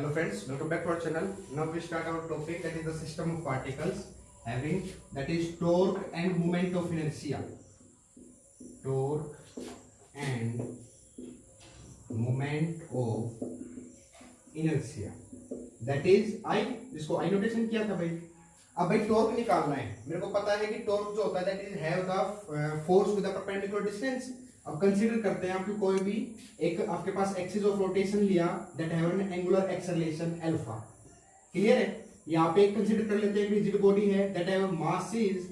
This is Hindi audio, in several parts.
Hello friends, welcome back to our channel. Now we start our topic, that is the system of particles having, that is torque and moment of inertia. Torque and moment of inertia. That is I, जिसको I नोटेशन किया था भाई. अब भाई टॉर्क निकालना है. मेरे को पता है कि टॉर्क जो होता है that is have the force with the perpendicular distance. अब कंसीडर करते हैं आपकी कोई भी एक आपके पास एक्सिस ऑफ रोटेशन लिया that have N angular acceleration alpha. Clear है. यहाँ पे एक कंसीडर कर लेते हैं कि रिजिड बॉडी है that have mass is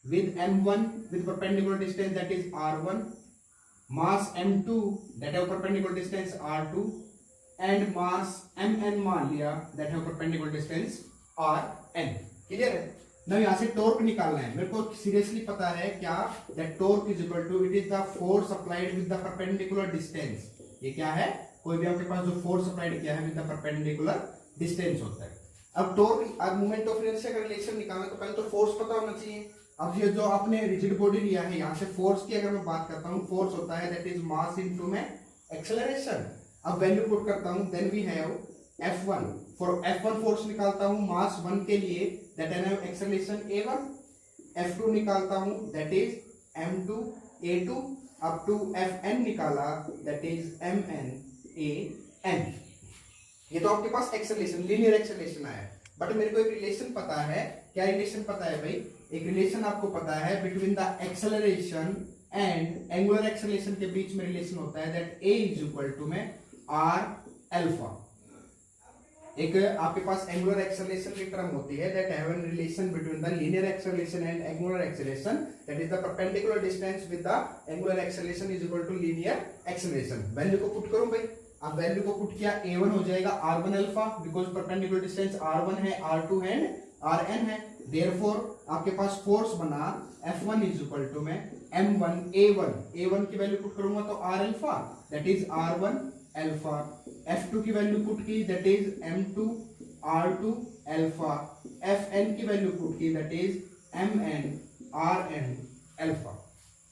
with m1 with perpendicular distance that is r1, mass m2 that have perpendicular distance r2 and mass mn मान लिया that have perpendicular distance rn. Clear है. ना यहाँ से टॉर्क निकालना है. मेरे को सीरियसली पता है क्या, that torque is equal to it is the force applied with the perpendicular distance. ये क्या है, कोई भी आपके पास जो फोर्स अप्लाइड किया है विद द परपेंडिकुलर डिस्टेंस होता है. अब टॉर्क, अब मोमेंट ऑफ इनर्शिया का रिलेशन निकालना तो पहले तो फोर्स पता होना चाहिए. अब ये जो आपने रिजिड बॉडी लिया है, यहाँ से फोर्स की अगर मैं बात करता हूँ, फोर्स होता है दैट इज मास इनटू में एक्सेलरेशन. अब वैल्यू पुट करता हूँ, then we have F1. For F1 force निकालता हूँ मास 1 के लिए दैट है एक्सेलरेशन A1. F2 निकालता हूँ that is M2 A2 up to Fn निकाला दैट इज Mn An. ये तो आपके पास एक्सेलरेशन, लीनियर एक्सेलरेशन आया. बट मेरे को एक रिलेशन पता है. क्या रिलेशन पता है भाई? एक रिलेशन आपको पता है between the acceleration and angular acceleration के बीच में रिलेशन होता है that A is equal to में R अल्फा. एक आपके पास एंगुलर एक्सेलरेशन की टर्म होती है that have an relation between the linear acceleration and angular acceleration that is the perpendicular distance with the angular acceleration is equal to linear acceleration. Value को पुट करूं भाई. अब वैल्यू को पुट किया, A1 हो जाएगा R1 alpha because perpendicular distance R1 है, R2 एंड Rn है. देयरफॉर आपके पास फोर्स बना F1 इज इक्वल टू में M1 A1. A1 की वैल्यू पुट करूंगा तो R alpha that is R1 alpha. F2 की वैल्यू पुट की that is M2 R2 alpha. Fn की वैल्यू पुट की that is Mn Rn alpha.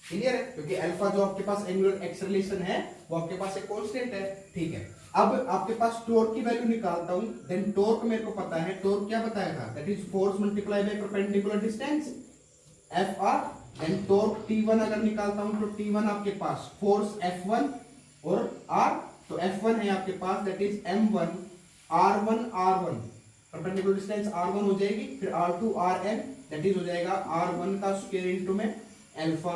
Clear है, क्योंकि अल्फा जो आपके पास एंगुलर एक्सेलरेशन है वो आपके पास एक कांस्टेंट है. ठीक है. अब आपके पास टॉर्क की वैल्यू निकालता हूं. देन टॉर्क मेरे को पता है, टॉर्क क्या बताया था, that is force multiply by perpendicular distance Fr. Then torque T1 अगर निकालता हूं तो T1 आपके पास फोर्स F1 और R. तो F1 है आपके पास that is M1 R1 perpendicular distance R1 हो जाएगी, फिर R2 Rn दैट इज हो जाएगा R1 का स्क्वायर इनटू में अल्फा.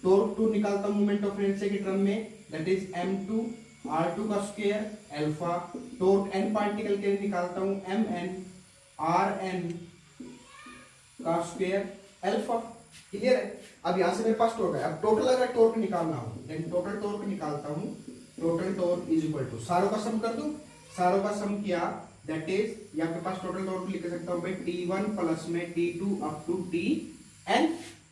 टॉर्क 2 निकालता हूं मोमेंट ऑफ इनर्शिया की टर्म में दैट इज M2 R2 का square alpha. Torque n particle के लिए निकालता हूं Mn Rn का स्क्वायर अल्फा. क्लियर है. अब यहां से मेरे पास टॉर्क है. अब टोटल अगर टॉर्क निकालना हो देन टोटल टॉर्क निकालता हूं. Total torque is equal to, सारों का सम कर दूं. सारों का सम किया दैट इज, ये आपके पास टोटल टॉर्क लिख सकता हूं भाई T1 प्लस में T2 up to Tn.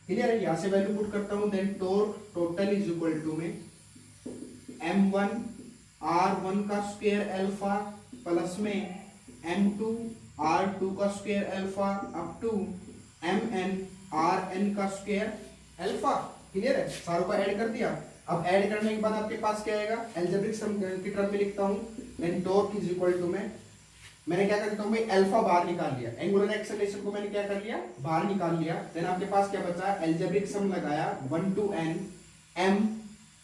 Clear है. यहां से वैल्यू पुट करता हूं then torque total is equal to में M1 R1 का स्क्वायर अल्फा प्लस में M2 R2 का square alpha up to Mn Rn का स्क्वायर अल्फा. क्लियर है. सारों का ऐड कर दिया. अब ऐड करने के बाद आपके पास क्या आएगा, अलजेब्रिक सम की टर्म में लिखता हूं then torque is equal to में, मैंने क्या करता हूं भाई, अल्फा बाहर निकाल लिया, एंगुलर एक्सेलरेशन को मैंने क्या कर लिया, बाहर निकाल लिया. देन आपके पास क्या बचा, अलजेब्रिक सम लगाया 1 to n. m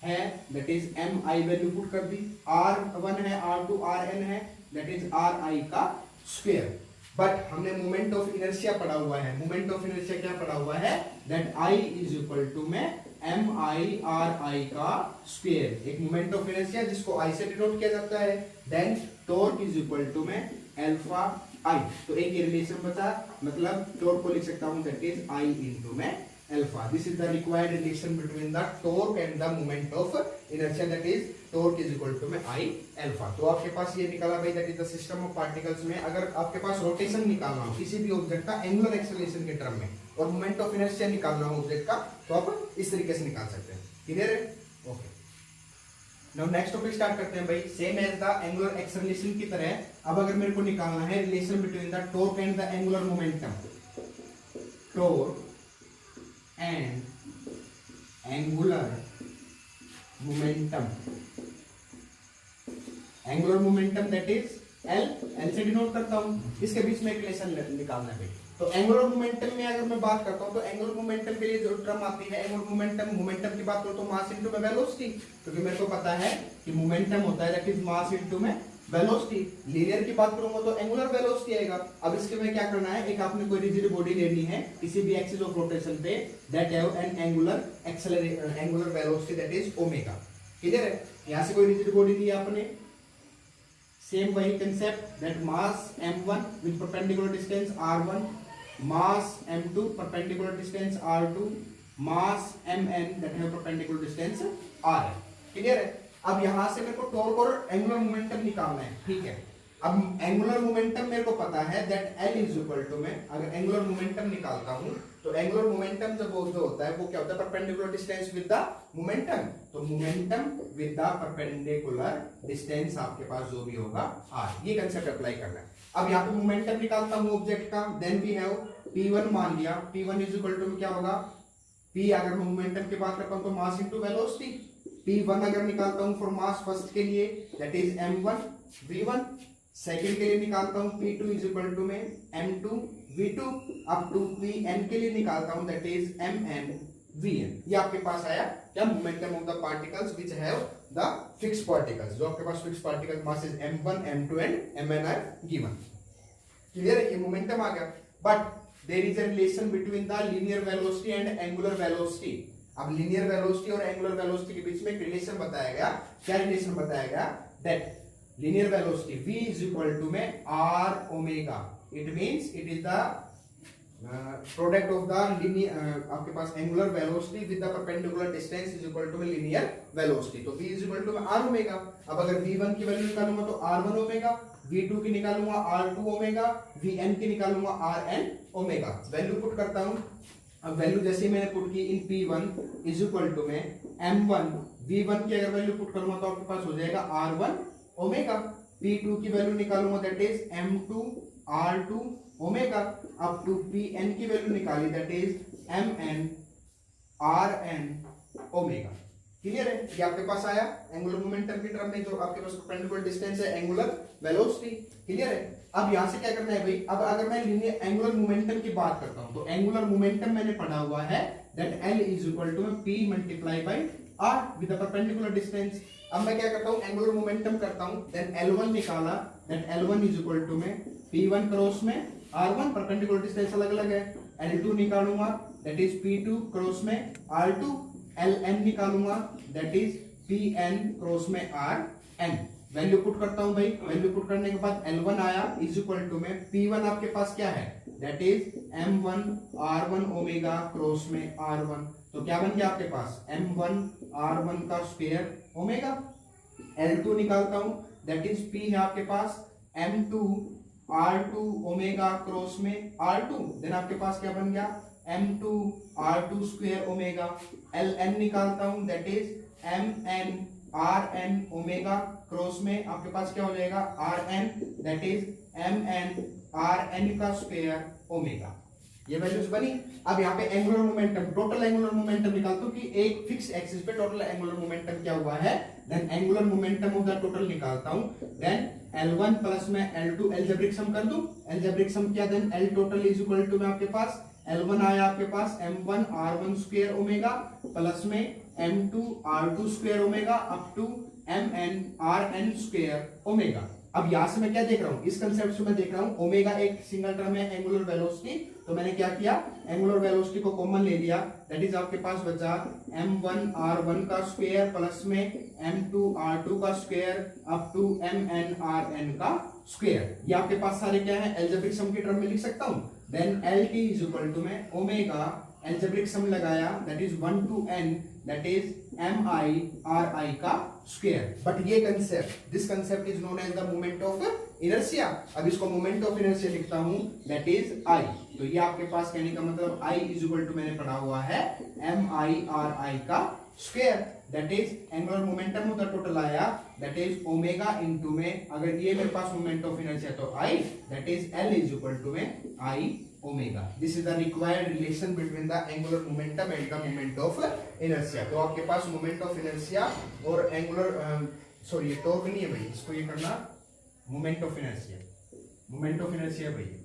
है that is mi value put कर दी. r1 है, r2 rn है दैट इज ri का स्क्वायर. बट हमने मोमेंट ऑफ इनर्शिया पढ़ा हुआ है. मोमेंट ऑफ इनर्शिया क्या पढ़ा हुआ है, that i is equal to में MI का स्क्वायर. एक मोमेंट ऑफ इनर्शिया जिसको I से डिनोट किया जाता है. Then torque is equal to में अल्फा I. तो एक रिलेशन बचा, मतलब टॉर्क को लिख सकता हूं दैट इज I इनटू में alpha. This is the required relation between the torque and the moment of inertia that is torque is equal to में I अल्फा. तो आपके पास ये निकाला भाई that is the system of particles में. अगर आपके पास रोटेशन निकालना हो किसी भी ऑब्जेक्ट का एंगुलर एक्सेलरेशन के टर्म में और मोमेंट ऑफ इनर्शिया निकालना हो ऑब्जेक्ट का, तो आप इस तरीके से निकाल सकते हैं. क्लियर है. Okay. Now next topic start करते हैं भाई. Same as the angular acceleration की तरह अब अगर मेरे को निकालना है relation between the torque and the angular momentum. Torque and angular momentum. Angular momentum that is L से डिनोट करता हूँ। इसके बीच में एक रिलेशन निकालना है भाई। तो एंगुलर मोमेंटम में अगर मैं बात करता हूँ तो एंगुलर मोमेंटम के लिए जो टर्म आती है एंगुलर मोमेंटम की बात करूँ तो मास इनटू में वेलोसिटी, क्योंकि मेरे को पता है कि मोमेंटम होता है दैट इज मास इनटू में वेलोसिटी। लीनियर की बात करूंगा तो एंगुलर वेलोसिटी आएगा। अब इसके में क्या करना है, एक आपने कोई रिजिड बॉडी लेनी है किसी भी एक्सिस ऑफ रोटेशन पे that have N angular velocity that is omega. Clear है? यहां से कोई रिजिड बॉडी ली आपने, सेम वही concept that mass m1 with perpendicular distance r1, mass m2 perpendicular distance r2, mass mn that have perpendicular distance rn। Clear है? अब यहां से मेरे को टॉर्क और एंगुलर मोमेंटम निकालना है। ठीक है, अब एंगुलर मोमेंटम मेरे को पता है that L is equal to में अगर एंगुलर मोमेंटम निकालता हूं तो एंगुलर मोमेंटम जब जो होता है वो क्या होता है, perpendicular distance with the momentum. तो momentum with the perpendicular distance आपके पास जो भी होगा r, ये कंसेप्ट अप्लाई करना है। अब यहाँ पे मोमेंटम निकालता हूं ऑब्जेक्ट का, देन वी हैव P1 मान लिया, P1 इज इक्वल टू क्या होगा, P अगर मैं मोमेंटम की बात करता हूं तो मास इनटू वेलोसिटी। P1 अगर निकालता हूं फॉर मास फर्स्ट के लिए that is m1 v1, second के लिए निकालता हूं P2 इज इक्वल टू में m2 v2 up to Pn के लिए निकालता हूं दैट इज mn vn। ये आपके पास आया क्या, momentum of the particles which have the fix particles. जो आपके पास fix particle mass is m1 m2 and mn are given. Clear है? ये मोमेंटम आ गया। But there is a relation between the linear velocity and angular velocity. अब लीनियर वेलोसिटी और एंगुलर वेलोसिटी के बीच में एक रिलेशन बताया गया। क्या रिलेशन बताया गया, that linear velocity v is equal to में r omega, it means it is the product of the linear आपके पास angular velocity with the perpendicular distance is equal to में लीनियर वेलोसिटी। तो v इज इक्वल टू में r ओमेगा। अब अगर v1 की वैल्यू निकालूंगा तो r1 ओमेगा, v2 की निकालूंगा r2 ओमेगा, vn की निकालूंगा rn ओमेगा। वैल्यू पुट करता हूं। अब वैल्यू जैसे मैंने पुट की इन P1 इज इक्वल टू में m1 v1 की अगर वैल्यू पुट करूंगा तो आपके पास हो जाएगा r1 ओमेगा। P2 की वैल्यू निकालूंगा that is m2 r2 omega up to Pn की वैल्यू निकाली that is mn rn omega. Clear है? ये आपके पास आया एंगुलर मोमेंटम की टर्म में जो आपके पास परपेंडिकुलर डिस्टेंस है एंगुलर वेलोसिटी। क्लियर है? अब यहां से क्या करना है भाई, अब अगर मैं लीनियर एंगुलर मोमेंटम की बात करता हूं तो एंगुलर मोमेंटम मैंने पढ़ा हुआ है that L is equal to P multiply by R with the perpendicular distance. अब मैं क्या करता हूं, एंगुलर मोमेंटम करता हूं, देन L1 निकाला that L1 is equal to में P1 क्रॉस में R1, परपेंडिकुलर डिस्टेंस अलग अलग है। L2 निकालूंगा दैट इज P2 क्रॉस में R2, Ln निकालूंगा दैट इज Pn क्रॉस में Rn। वैल्यू पुट करता हूं भाई, वैल्यू पुट करने के बाद L1 आया इज इक्वल टू में P1 आपके पास क्या है that is m1 r1 omega cross में r1। तो क्या बन गया आपके पास m1 r1 का स्क्वायर ओमेगा। L2 निकालता हूं दैट इज P है आपके पास m2 r2 ओमेगा क्रॉस में r2, देन आपके पास क्या बन गया m2 r2 square omega. Ln निकालता हूं that is mn rn omega cross में आपके पास क्या हो जाएगा rn that is mn rn का स्क्वायर ओमेगा। ये वैल्यूज बनी। अब यहाँ पे angular momentum, total angular momentum निकालता हूं कि एक फिक्स एक्सिस पे टोटल एंगुलर मोमेंटम क्या हुआ है, then angular momentum of the total निकालता हूं, देन L1 प्लस में L2 एल्जेब्रिक सम कर दूं। एल्जेब्रिक सम किया then L total is equal to में आपके पास L1 आया आपके पास m1 r1 square omega plus में m2 r2 square omega up to mn rn square omega. अब यहां से मैं क्या देख रहा हूं, इस कंसेप्ट से मैं देख रहा हूं ओमेगा एक सिंगल टर्म है एंगुलर वेलोसिटी, तो मैंने क्या किया एंगुलर वेलोसिटी को कॉमन ले लिया दैट इज आपके पास बचा m1 r1 का स्क्वायर प्लस में m2 r2 का square up to mn rn का स्क्वायर। ये आपके पास सारे क्या है एल्जेब्रिक सम की टर्म में लिख सकता हूं। Then LT is equal to में ओमेगा एल्जेब्रिक सम लगाया that is 1 to n that is mi ri का स्क्वायर। बट ये concept, this concept is known as the moment of inertia. अब इसको मोमेंट ऑफ इनर्शिया लिखता हूं दैट इज I। तो ये आपके पास कहने का मतलब I इज इक्वल टू मैंने पढ़ा हुआ है mi ri का square that is angular momentum of the total आया दैट इज ओमेगा इनटू में अगर ये मेरे पास मोमेंट ऑफ इनर्शिया तो I that is L is equal to में I omega. This is the required relation between the angular momentum and the moment of inertia. तो आपके पास मोमेंट ऑफ इनर्शिया और एंगुलर सॉरी ये टॉर्क नहीं है भाई, इसको ये करना moment of inertia, moment of inertia भैया,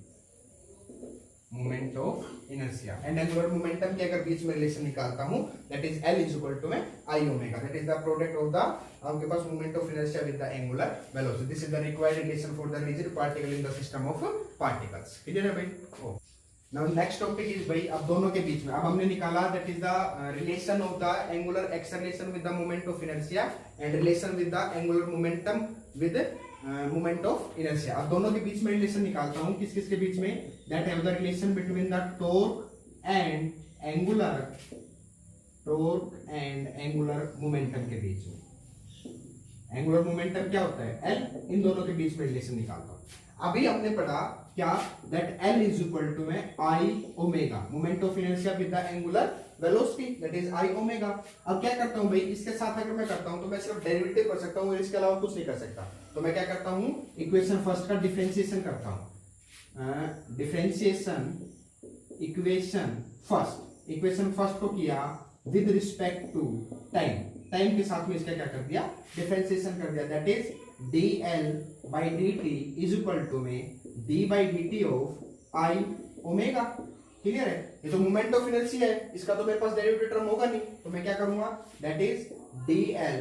moment of inertia and angular momentum के अगर बीच में रिलेशन निकालता हूं that is L is equal to में I omega, that is the product of the आपके पास moment of inertia with the angular velocity, this is the required relation for the rigid particle in the system of particles. Clear है भाई? नाउ नेक्स्ट टॉपिक इज भाई अब दोनों के बीच में अब हमने निकाला that is the relation of the angular acceleration with the moment of inertia and relation with the angular momentum with moment of inertia. अब दोनों के बीच में रिलेशन निकालता हूं, किस किस के बीच में, that have the relation between the torque and angular momentum के बीच में। एंगुलर मोमेंटम क्या होता है? L, इन दोनों के बीच में रिलेशन निकालता हूं। अभी हमने पढ़ा क्या, that L is equal to में I omega, moment of inertia with the angular velocity that is I omega. अब क्या करता हूं भाई, इसके साथ अगर मैं करता हूं तो मैं सिर्फ डेरिवेटिव कर सकता हूं, इसके अलावा कुछ नहीं कर सकता। तो मैं क्या करता हूं, इक्वेशन फर्स्ट का डिफरेंशिएशन करता हूं, डिफरेंशिएशन इक्वेशन फर्स्ट को किया with respect to time, time के साथ में इसका क्या कर दिया, डिफरेंशिएशन कर दिया, that is dl by dt is equal to में d by dt of I omega. Clear है? ये तो मोमेंट ऑफ इनर्शिया है, इसका तो मेरे पास डेरिवेटिव टर्म होगा नहीं, तो मैं क्या करूंगा, that is dl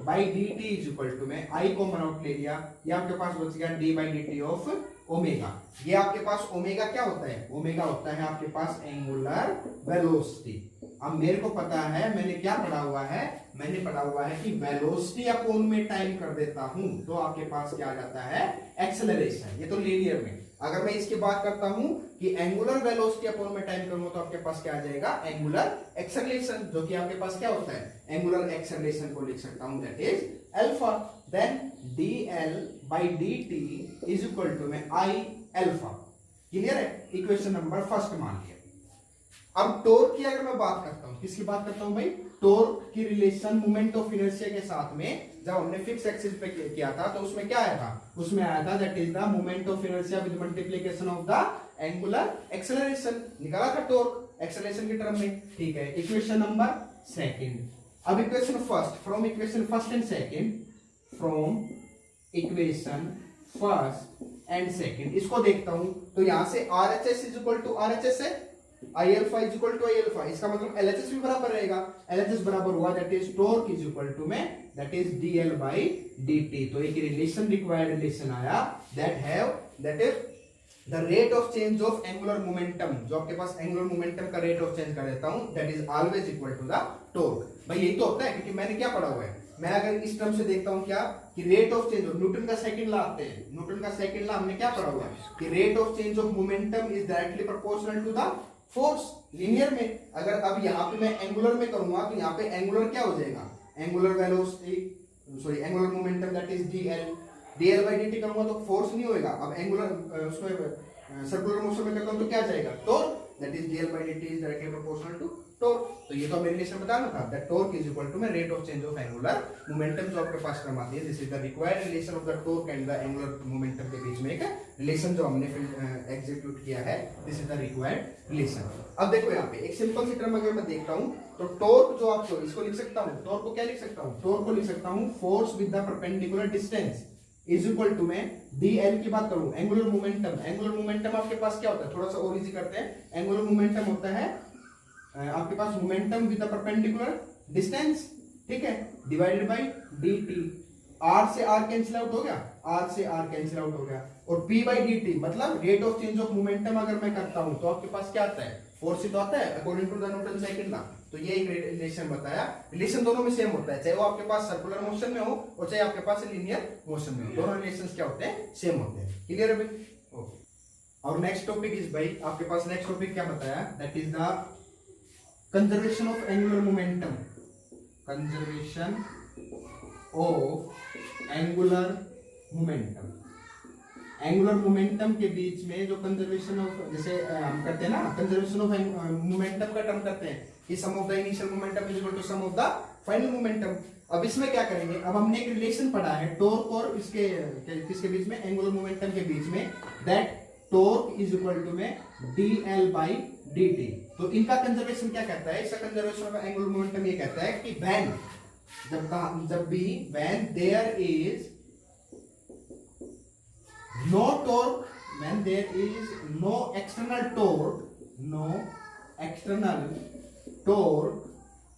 by dt is equal to में I को आउट ले लिया, ये आपके पास बच गया d by dt of omega. ये आपके पास ओमेगा क्या होता है, ओमेगा होता है आपके पास एंगुलर वेलोसिटी। अब मेरे को पता है, मैंने क्या पढ़ा हुआ है, मैंने पढ़ा हुआ है कि वेलोसिटी अपोन में टाइम कर देता हूं तो आपके पास क्या आ जाता है, एक्सेलरेशन। ये तो लीनियर में। अगर मैं इसकी बात करता हूं कि एंगुलर वेलोसिटी अपोन में टाइम करूंगा तो आपके पास क्या आ जाएगा, एंगुलर एक्सेलरेशन, जो कि आपके पास क्या होता है, एंगुलर एक्सेलरेशन को लिख सकता हूं that is alpha. Then dl by dt is equal to में I अल्फा। क्लियर है? इक्वेशन नंबर फर्स्ट मान लिया। अब टॉर्क की अगर मैं बात करता हूं, किसकी बात करता हूं भाई, टॉर्क की रिलेशन मोमेंट ऑफ इनर्शिया के साथ में जब हमने फिक्स एक्सिस पे किया था तो उसमें क्या आया था, उसमें आया था that is the moment of inertia with multiplication of the angular acceleration. निकाला था टॉर्क एक्सेलरेशन के टर्म में। ठीक है, इक्वेशन नंबर सेकंड। अब equation first, from equation first and second, from equation first and second इसको देखता हूं तो यहां से RHS is equal to RHS है, I alpha is equal to I alpha, इसका मतलब LHS भी बराबर रहेगा। LHS बराबर हुआ that is torque is equal to में that is dl by dt। तो एक रिलेशन रिक्वायर्ड रिलेशन आया that is the rate of change of angular momentum, जो आपके पास एंगुलर मोमेंटम का रेट ऑफ चेंज कर देता हूं that is always equal to the torque. भाई यही तो होता है, क्योंकि मैंने क्या पढ़ा हुआ है, मैं अगर इस टर्म से देखता हूं क्या कि rate of change of Newton का सेकंड लॉ आते हैं, न्यूटन का सेकंड लॉ हमने क्या पढ़ा हुआ है कि rate of change of momentum is directly proportional to the force, linear में। अगर अब यहाँ पे मैं एंगुलर में करूंगा तो यहाँ पे एंगुलर क्या हो जाएगा, angular velocity sorry angular momentum that is dl by dt करूंगा तो फोर्स नहीं होएगा। अब एंगुलर उसमें सर्कुलर मोशन में करता हूं तो क्या जाएगा, torque that is dl by dt is directly proportional to torque. तो ये तो हमें रिलेशन बताना था that torque is equal to में rate of change of angular momentum, जो आपके पास टर्म आती है this is the required relation of the torque and the angular momentum के बीच में एक रिलेशन जो हमने फिर एग्जीक्यूट किया है, this is the required relation. अब देखो यहाँ पे एक सिंपल सी टर्म अगर मैं देखता हूं तो टॉर्क जो आपको इसको लिख सकता हूं, टॉर्क को क्या लिख सकता हूं, टॉर्क को लिख सकता हूं force with the perpendicular distance is equal to में dl की बात करूं एंगुलर मोमेंटम। एंगुलर मोमेंटम आपके पास क्या होता है, थोड़ा सा और इजी करते हैं। एंगुलर मोमेंटम होता है आपके पास momentum with the perpendicular distance, ठीक है, डिवाइडेड बाय dt। r से r कैंसिल आउट हो गया, r से r कैंसिल आउट हो गया, और p by dt मतलब rate of change of momentum अगर मैं करता हूं तो आपके पास क्या आता है, फोर्स ही तो आता है according to the Newton second law. तो ये एक रिलेशन बताया, रिलेशन दोनों में सेम होता है, चाहे वो आपके पास सर्कुलर मोशन में हो और चाहे आपके पास लीनियर मोशन में हो, दोनों रिलेशंस क्या होते हैं, सेम होते हैं। क्लियर है भाई? ओके। और नेक्स्ट टॉपिक इज भाई आपके पास नेक्स्ट टॉपिक क्या बताया, that is the conservation of angular momentum, conservation of angular momentum. Angular momentum के बीच में जो कंजर्वेशन ऑफ, जैसे हम करते हैं ना कंजर्वेशन ऑफ मोमेंटम का टर्म करते हैं कि sum of the initial momentum is equal to sum of the final momentum. अब इसमें क्या करेंगे, अब हमने एक रिलेशन पढ़ा है टॉर्क और इसके किसके बीच में, एंगुलर मोमेंटम के बीच में, that torque is equal to में dl by dt। तो इनका कंजर्वेशन क्या कहता है, इसका कंजर्वेशन ऑफ एंगुलर मोमेंटम ये कहता है कि व्हेन जब भी when there is no torque when there is no external torque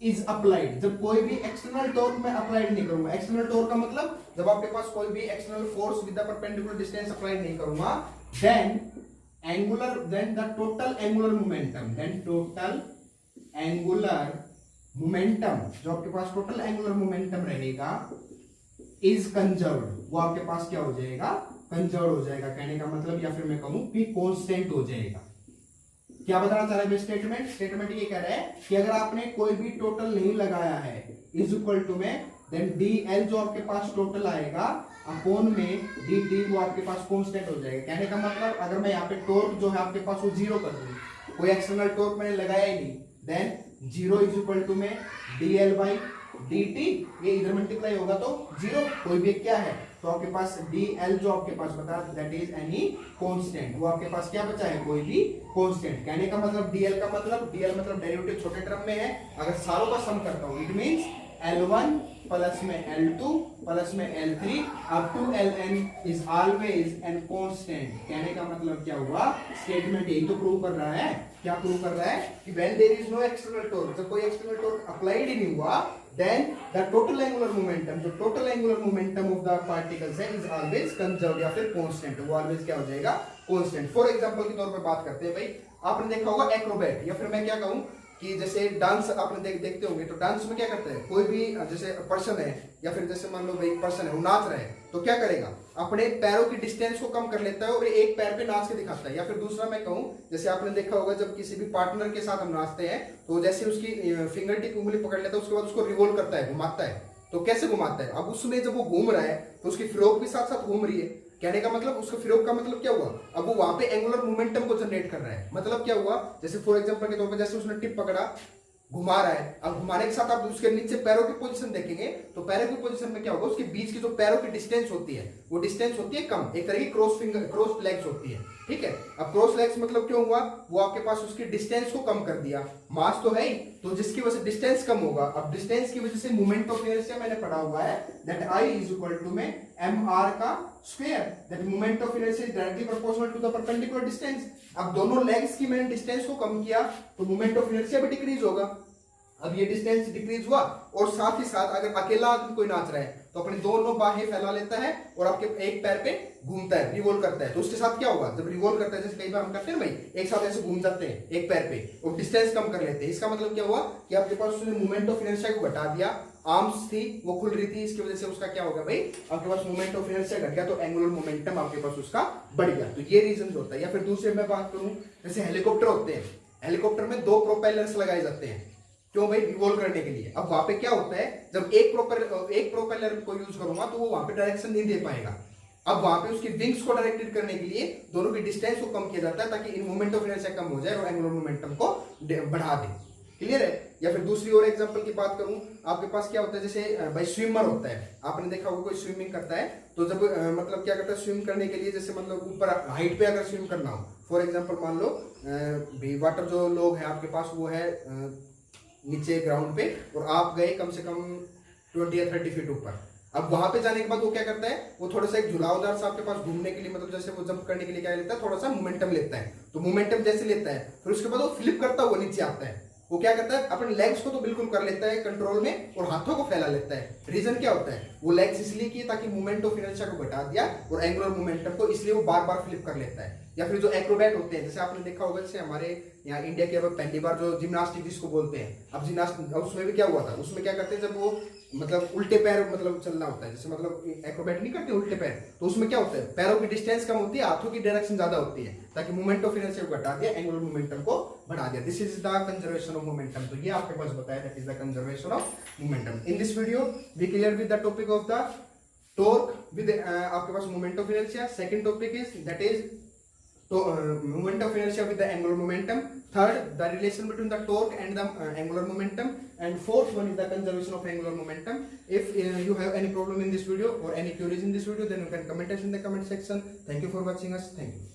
is applied. जब कोई भी एक्सटर्नल टॉर्क मैं अप्लाइड नहीं करूंगा, एक्सटर्नल टॉर्क का मतलब जब आपके पास कोई भी external force with the perpendicular distance applied नहीं करूंगा, then the total angular momentum, जो आपके पास टोटल एंगुलर मोमेंटम रहेगा इज कंजर्व्ड, वो आपके पास क्या हो जाएगा, कंजर्व हो जाएगा। कहने का मतलब, या फिर मैं कहूं कि कांस्टेंट हो जाएगा। क्या बताना चाह रहा है स्टेटमेंट ये कह रहा है कि अगर आपने कोई भी टोटल नहीं लगाया है इज इक्वल टू में देन dl जो आपके पास टोटल आएगा अपॉन में dt वो आपके पास कांस्टेंट हो जाएगा। कहने का मतलब अगर मैं यहाँ पे टॉर्क जो है आपके पास वो जीरो कर दूं, कोई एक्सटर्नल टॉर्क मैंने लगाया ही नहीं, then zero is equal to में dl बाई dt, ये इधर मल्टीप्लाई होगा तो जीरो, कोई भी क्या है तो आपके पास dl जो आपके पास बता दैट इज एनी कांस्टेंट, वो आपके पास क्या बचा है, कोई भी कांस्टेंट। कहने का मतलब dl का मतलब डेरिवेटिव छोटे टर्म में है, अगर सारों का सम करता हूं इट मींस L1 प्लस में L2 प्लस में L3 up to Ln is always an constant. कहने का मतलब क्या हुआ, स्टेटमेंट यही तो प्रूव कर रहा है, क्या प्रूव कर रहा है कि when there is no external torque, जब कोई एक्सटर्नल टॉर्क अप्लाइड ही नहीं हुआ, then the total angular momentum, जो total angular momentum of the particles है इज ऑलवेज कंजर्व्ड या फिर कांस्टेंट, वो ऑलवेज क्या हो जाएगा, कांस्टेंट। फॉर एग्जांपल के तौर पे बात करते हैं भाई, आपने देखा होगा एक्रोबैट, या फिर मैं क्या कहूं कि जैसे डांस आपने देखते होंगे, तो डांस में क्या करते हैं, कोई भी जैसे पर्सन है या फिर जैसे मान लो भाई पर्सन है वो नाच रहा है, तो क्या करेगा, अपने पैरों की डिस्टेंस को कम कर लेता है और एक पैर पे नाच के दिखाता है। या फिर दूसरा मैं कहूं, जैसे आपने देखा होगा जब किसी भी पार्टनर के साथ हम नाचते हैं तो जैसे उसकी फिंगर टिप उंगली पकड़ लेता है, उसके बाद उसको रिवॉल्व करता है, घुमाता है। तो कैसे घुमाता है, अब उसमें जब वो घूम रहा है तो उसकी फ्रोक भी साथ साथ घूम रही है। कहने का मतलब उसका फिरोक का मतलब क्या हुआ, अब वो वहां पे एंगुलर मोमेंटम को जनरेट कर रहा है। मतलब क्या हुआ, जैसे फॉर एग्जांपल के तौर पे जैसे उसने टिप पकड़ा, घुमा रहा है, अब घुमाने के साथ आप उसके नीचे पैरों की पोजीशन देखेंगे तो पैरों की पोजीशन में क्या होगा, उसके बीच की जो पैरों की डिस्टेंस होती है वो डिस्टेंस होती है कम, एक तरह की क्रॉस लेग्स होती है, ठीक है। अब क्रॉस लेग्स मतलब क्यों हुआ, वो आपके पास उसकी डिस्टेंस को कम कर दिया, मास तो है ही, तो जिसकी वजह से डिस्टेंस कम होगा। अब डिस्टेंस की वजह से मोमेंट ऑफ इनर्शिया मैंने पढ़ा हुआ है that I is equal to में mr का square, that moment of inertia is directly proportional to the perpendicular distance. अब दोनों लेग्स की मैंने डिस्टेंस को कम किया तो मोमेंट ऑफ इनर्शिया भी डिक्रीज होगा। अब ये डिस्टेंस डिक्रीज हुआ और साथ ही साथ अगर अकेला आदमी कोई नाच रहा है तो अपने दोनों बाहें फैला लेता है और आपके एक पैर पे घूमता है, रिवॉल्व करता है, तो उसके साथ क्या होगा, जब रिवॉल्व करता है, जैसे कई बार हम करते हैं भाई, एक साथ ऐसे घूम जाते हैं एक पैर पे और डिस्टेंस कम कर लेते हैं। इसका मतलब क्या हुआ कि आपके पास उसने मोमेंट ऑफ इनर्शिया को घटा दिया, आर्म्स थी वो खुल रही थी, इसकी वजह से उसका क्या होगा भाई, आपके पास मोमेंट ऑफ इनर्शिया घट गया तो एंगुलर मोमेंटम आपके पास उसका बढ़ गया। तो ये रीजन होता है। या फिर दूसरे मैं बात करूं, जैसे हेलीकॉप्टर होते हैं, हेलीकॉप्टर में 2 प्रोपेलर्स लगाए जाते हैं, क्यों भाई, रिवॉल्व करने के लिए। अब वहां पे क्या होता है, जब एक प्रोपेलर को यूज करूंगा तो वो वहां पे डायरेक्शन नहीं दे पाएगा। अब वहां पे उसकी विंग्स को डायरेक्टेड करने के लिए दोनों की डिस्टेंस को कम किया जाता है ताकि इन मोमेंट ऑफ इनर्शिया कम हो जाए और एंगुलर मोमेंटम को बढ़ा दे। क्लियर है। या फिर दूसरी और एग्जांपल की बात करूं, आपके पास क्या होता है, जैसे भाई स्विमर होता है, आपने देखा होगा कोई स्विमिंग करता है तो जब मतलब क्या करता है, स्विम करने के लिए जैसे मतलब ऊपर हाइट पे अगर स्विम करना हो, फॉर एग्जांपल मान लो वाटर जो लोग है आपके पास वो है नीचे ग्राउंड पे और आप गए कम से कम 20 या 30 फीट ऊपर। अब वहां पे जाने के बाद वो क्या करता है, वो थोड़ा सा एक झुलावदार सा आपके पास घूमने के लिए, मतलब जैसे वो जंप करने के लिए क्या लेता है, थोड़ा सा मोमेंटम लेता है। तो मोमेंटम जैसे लेता है फिर उसके बाद वो फ्लिप करता हुआ नीचे आता है। वो क्या करता है, अपने लेग्स को तो बिल्कुल कर लेता है कंट्रोल में और हाथों को फैला लेता है। रीजन क्या होता है, वो लेग्स इसलिए किए ताकि मोमेंट ऑफ इनर्शिया को घटा दिया और एंगुलर मोमेंटम को, इसलिए वो बार बार फ्लिप कर लेता है। या फिर जो एक्रोबैट होते हैं, जैसे आपने देखा होगा, जैसे हमारे यहाँ इंडिया के अब पहली बार जो जिम्नास्टिक जिसको बोलते हैं, अब जिम्नास्टिक उसमें भी क्या हुआ था, उसमें क्या करते हैं, जब वो मतलब उल्टे पैर मतलब चलना होता है, जैसे मतलब एक्रोबैट नहीं करते उल्टे पैर, तो उसमें क्या होता है, पैरों की डिस्टेंस कम होती है, हाथों की डायरेक्शन ज्यादा होती है ताकि मोमेंट ऑफ इनर्शिया को घटा दिया, एंगुलर मोमेंटम को बढ़ा दिया। This is the conservation of momentum. तो ये आपके पास बताया, that is the conservation of momentum. In this video we clear with the topic of the torque with आपके पास moment of inertia. Second topic is that is moment of inertia with the angular momentum. Third, the relation between the torque and the angular momentum. And fourth one is the conservation of angular momentum. If you have any problem in this video or any queries in this video, then you can comment us in the comment section. Thank you for watching us. Thank you.